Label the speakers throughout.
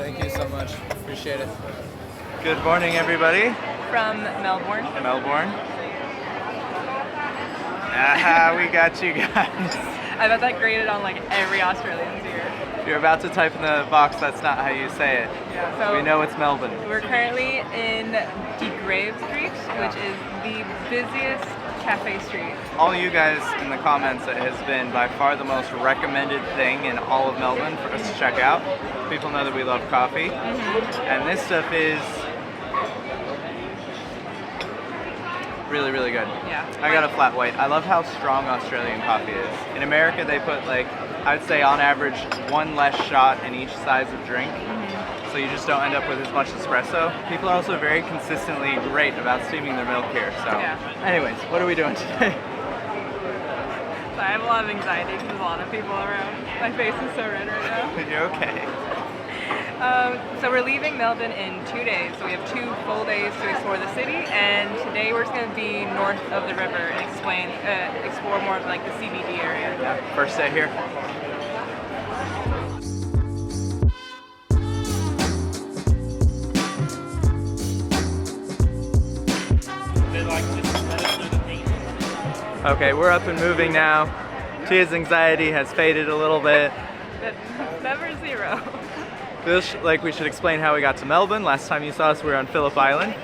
Speaker 1: Thank you so much. Appreciate it.
Speaker 2: Good morning, everybody.
Speaker 3: From Melbourne.
Speaker 2: Melbourne. Aha, we got you guys.
Speaker 3: I bet that graded on like every Australian's ear.
Speaker 2: If you're about to type in the box, that's not how you say it.
Speaker 3: Yeah, so
Speaker 2: we know it's Melbourne.
Speaker 3: We're currently in De Grave Street, which is the busiest cafe street.
Speaker 2: All you guys in the comments, it has been by far the most recommended thing in all of Melbourne for us to check out. People know that we love coffee. And this stuff is really, really good.
Speaker 3: Yeah.
Speaker 2: I got a flat white. I love how strong Australian coffee is. In America, they put like, I'd say on average, one less shot in each size of drink. So you just don't end up with as much espresso. People are also very consistently great about steaming their milk here. So anyways, what are we doing today?
Speaker 3: So I have a lot of anxiety because there's a lot of people around. My face is so red right now.
Speaker 2: You're okay.
Speaker 3: So we're leaving Melbourne in 2 days. So we have 2 full days to explore the city, and today we're just going to be north of the river and explore more of like the CBD area.
Speaker 2: Yeah, first day here. Okay, we're up and moving now. Tia's anxiety has faded a little bit.
Speaker 3: It's never zero.
Speaker 2: Feels like we should explain how we got to Melbourne. Last time you saw us, we were on Phillip Island.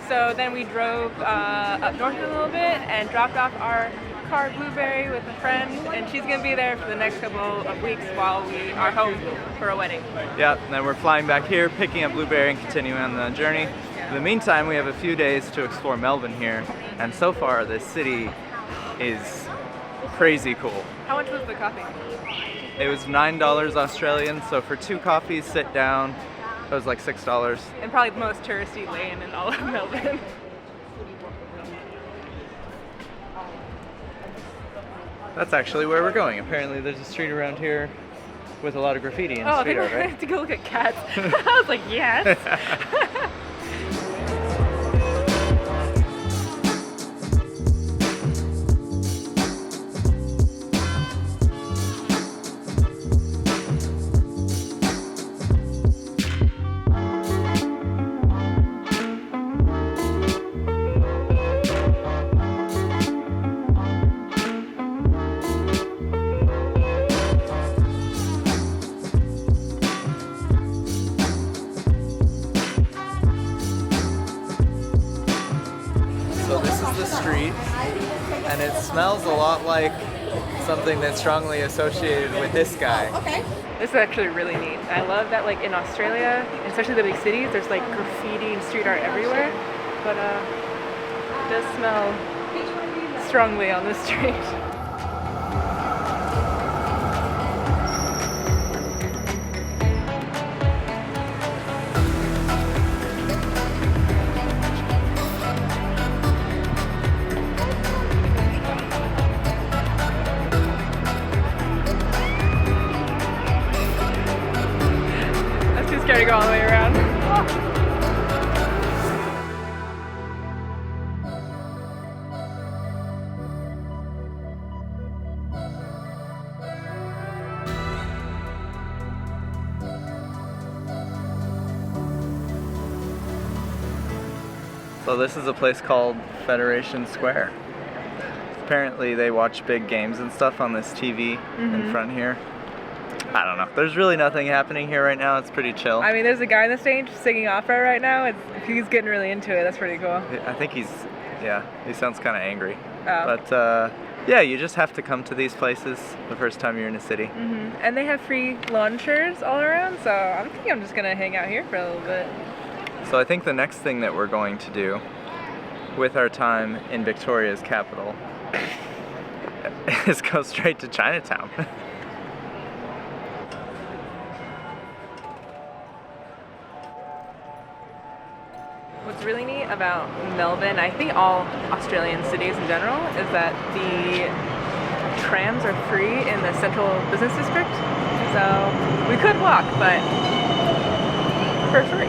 Speaker 3: So then we drove up north a little bit and dropped off our car Blueberry with a friend, and she's gonna be there for the next couple of weeks while we are home for a wedding.
Speaker 2: Yep, and then we're flying back here, picking up Blueberry and continuing on the journey. In the meantime, we have a few days to explore Melbourne here, and so far this city is crazy cool.
Speaker 3: How much was the coffee?
Speaker 2: It was $9 Australian, so for 2 coffees, sit down, it was like $6.
Speaker 3: And probably the most touristy lane in all of Melbourne.
Speaker 2: That's actually where we're going. Apparently there's a street around here with a lot of graffiti in the street art,
Speaker 3: I
Speaker 2: right?
Speaker 3: have to go look at cats. I was like, yes.
Speaker 2: So this is the street, and it smells a lot like something that's strongly associated with this guy.
Speaker 3: This is actually really neat. I love that like in Australia, especially the big cities, there's like graffiti and street art everywhere. But it does smell strongly on this street. Scared to go all the way around.
Speaker 2: So this is a place called Federation Square. Apparently they watch big games and stuff on this TV in front here. I don't know. There's really nothing happening here right now. It's pretty chill.
Speaker 3: I mean, there's a guy on the stage singing opera right now. He's getting really into it. That's pretty cool.
Speaker 2: I think he sounds kind of angry.
Speaker 3: Oh.
Speaker 2: But yeah, you just have to come to these places the first time you're in a city.
Speaker 3: And they have free launchers all around, so I'm thinking I'm just gonna hang out here for a little bit.
Speaker 2: So I think the next thing that we're going to do with our time in Victoria's capital is go straight to Chinatown.
Speaker 3: What's really neat about Melbourne, I think all Australian cities in general, is that the trams are free in the central business district. So we could walk, but for free.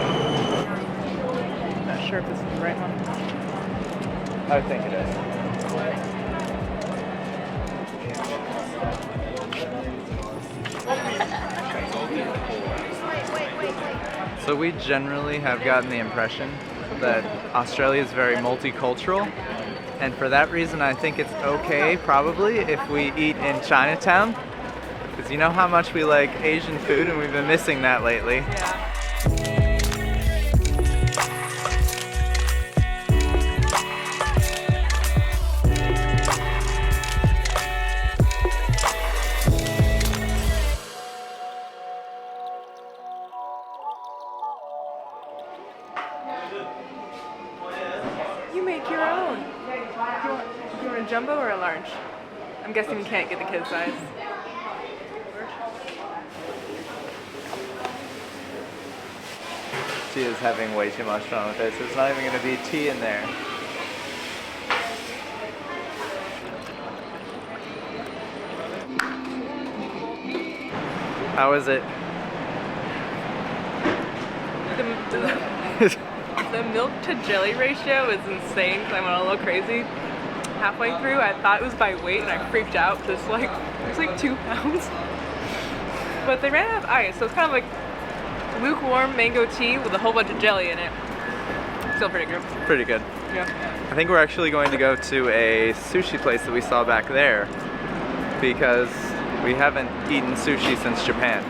Speaker 3: Not sure if this is the right one.
Speaker 2: I think it is.
Speaker 4: Wait.
Speaker 2: So we generally have gotten the impression that Australia is very multicultural, and for that reason I think it's okay probably if we eat in Chinatown, because you know how much we like Asian food and we've been missing that lately.
Speaker 3: Yeah. You make your own. You want a jumbo or a large? I'm guessing you can't get the kid size.
Speaker 2: Tia's having way too much fun with this. There's not even going to be tea in there. How is it?
Speaker 3: The milk to jelly ratio is insane because I went a little crazy. Halfway through, I thought it was by weight and I freaked out because it was like 2 pounds. But they ran out of ice, so it's kind of like lukewarm mango tea with a whole bunch of jelly in it. Still pretty good.
Speaker 2: Pretty good.
Speaker 3: Yeah.
Speaker 2: I think we're actually going to go to a sushi place that we saw back there because we haven't eaten sushi since Japan.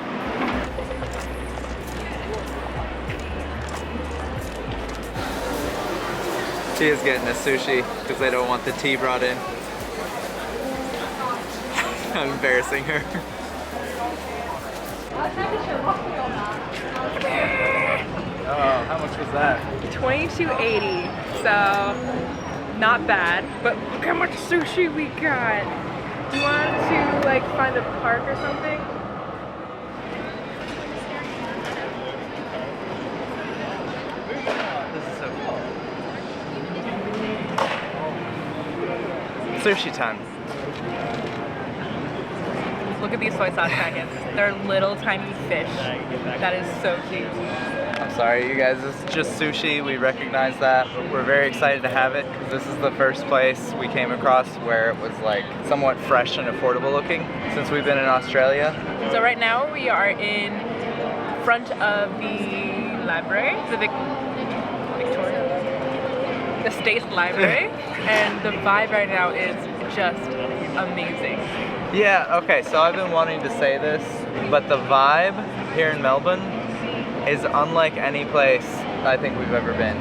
Speaker 2: Tia's getting a sushi because they don't want the tea brought in. I'm embarrassing her. Oh, how much was that?
Speaker 3: $22.80, so not bad. But look how much sushi we got. Do you want to like find a park or something?
Speaker 2: This is so cool. Sushi time.
Speaker 3: Look at these soy sauce packets. They're little tiny fish. That is so cute.
Speaker 2: I'm sorry, you guys, this is just sushi. We recognize that, but we're very excited to have it because this is the first place we came across where it was like somewhat fresh and affordable looking since we've been in Australia.
Speaker 3: So right now we are in front of the library, the Victoria, the State Library, and the vibe right now is just amazing.
Speaker 2: Yeah, okay, so I've been wanting to say this, but the vibe here in Melbourne is unlike any place I think we've ever been.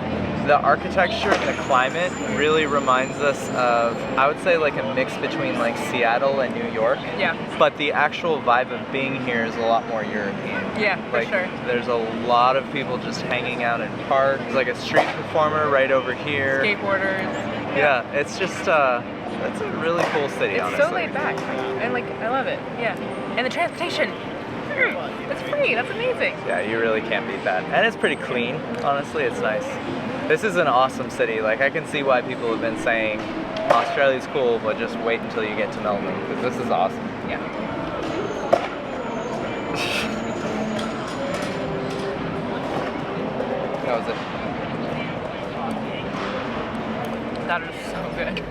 Speaker 2: The architecture and the climate really reminds us of, I would say, like a mix between like Seattle and New York.
Speaker 3: Yeah.
Speaker 2: But the actual vibe of being here is a lot more European.
Speaker 3: Yeah, for
Speaker 2: Like,
Speaker 3: sure.
Speaker 2: there's a lot of people just hanging out in parks. There's like a street performer right over here.
Speaker 3: Skateboarders.
Speaker 2: Yeah, it's just, that's a really cool city,
Speaker 3: It's
Speaker 2: honestly.
Speaker 3: so laid back, and like I love it. Yeah, and the transportation, it's free. That's amazing.
Speaker 2: Yeah, you really can't beat that. And it's pretty clean, honestly, it's nice. This is an awesome city. Like, I can see why people have been saying Australia's cool, but just wait until you get to Melbourne, because this is awesome.
Speaker 3: Yeah.
Speaker 2: How was it?
Speaker 3: That is so good.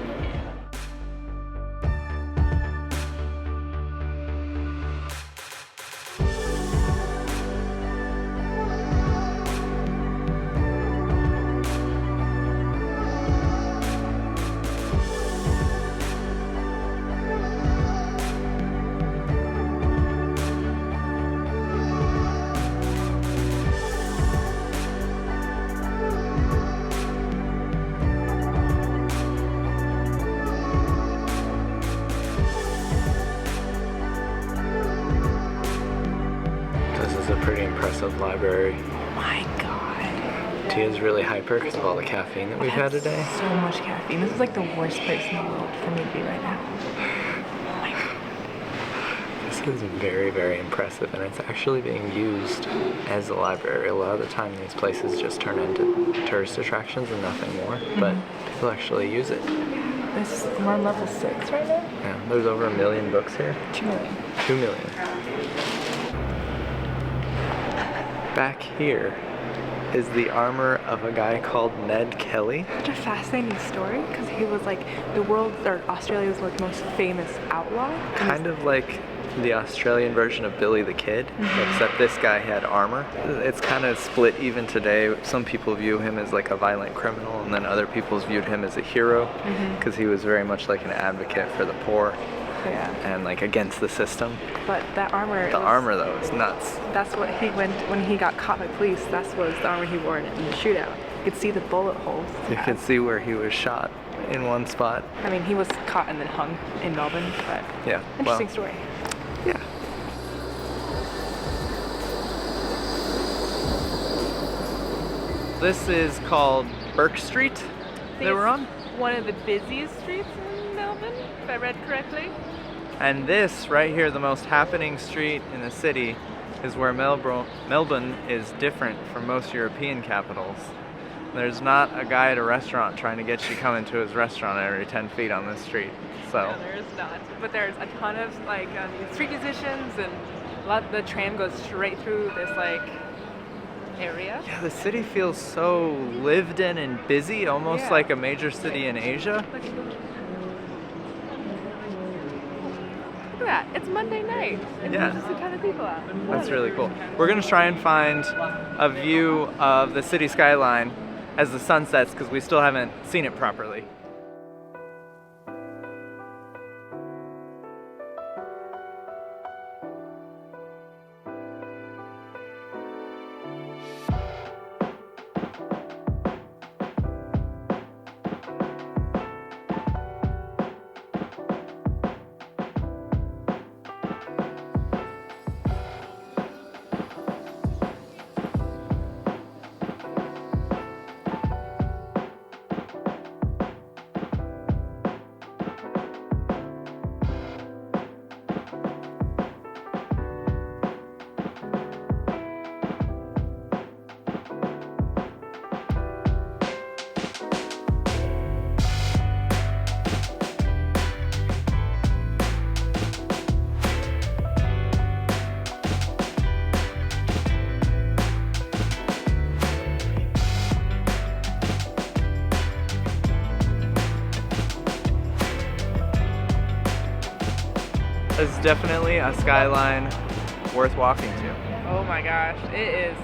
Speaker 2: This is a pretty impressive library.
Speaker 3: Oh my god.
Speaker 2: Tia's really hyper because of all the caffeine that we've had today.
Speaker 3: So much caffeine. This is like the worst place in the world for me to be right now. Oh my god.
Speaker 2: This is very, very impressive, and it's actually being used as a library. A lot of the time these places just turn into tourist attractions and nothing more, but people actually use it.
Speaker 3: We're on level 6 right now?
Speaker 2: Yeah, there's over 1 million books here.
Speaker 3: 2 million.
Speaker 2: 2 million. Back here is the armor of a guy called Ned Kelly.
Speaker 3: Such a fascinating story because he was like Australia's like most famous outlaw.
Speaker 2: Kind of like the Australian version of Billy the Kid, except this guy had armor. It's kind of split even today. Some people view him as like a violent criminal, and then other people viewed him as a hero because he was very much like an advocate for the poor.
Speaker 3: Yeah.
Speaker 2: And like against the system.
Speaker 3: But that armor.
Speaker 2: The armor though is nuts.
Speaker 3: That's what he went when he got caught by police. That's was the armor he wore in the shootout. You could see the bullet holes.
Speaker 2: You could see where he was shot in one spot.
Speaker 3: I mean, he was caught and then hung in Melbourne, but
Speaker 2: yeah,
Speaker 3: interesting story.
Speaker 2: Yeah. This is called Burke Street that we're on.
Speaker 3: One of the busiest streets in Melbourne, if I read correctly.
Speaker 2: And this right here, the most happening street in the city, is where Melbourne is different from most European capitals. There's not a guy at a restaurant trying to get you coming to his restaurant every 10 feet on this street. So.
Speaker 3: No, there is not. But there's a ton of like street musicians, and the tram goes straight through this like area.
Speaker 2: Yeah, the city feels so lived in and busy, almost like a major city in Asia.
Speaker 3: Look at that. It's Monday night. And there's just a ton of people out.
Speaker 2: That's really cool. We're going to try and find a view of the city skyline as the sun sets because we still haven't seen it properly. It's definitely a skyline worth walking to.
Speaker 3: Oh my gosh, it is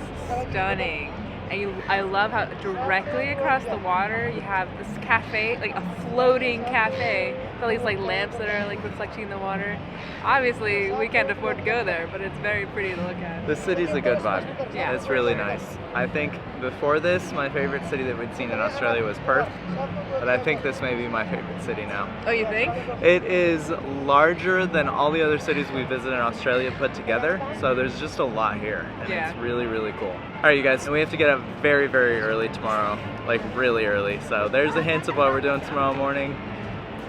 Speaker 3: stunning. And I love how directly across the water you have this cafe, like a floating cafe, with all these like lamps that are like reflecting the water. Obviously, we can't afford to go there, but it's very pretty to look at.
Speaker 2: The city's a good vibe.
Speaker 3: Yeah.
Speaker 2: It's really nice. I think before this, my favorite city that we'd seen in Australia was Perth, but I think this may be my favorite city now.
Speaker 3: Oh, you think?
Speaker 2: It is larger than all the other cities we visited in Australia put together, so there's just a lot here, and it's really, really cool. All right, you guys, we have to get up very, very early tomorrow, like really early, so there's a hint of what we're doing tomorrow morning,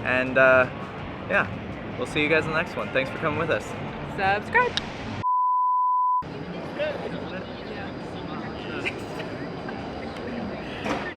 Speaker 2: and yeah, we'll see you guys in the next one. Thanks for coming with us.
Speaker 3: Subscribe.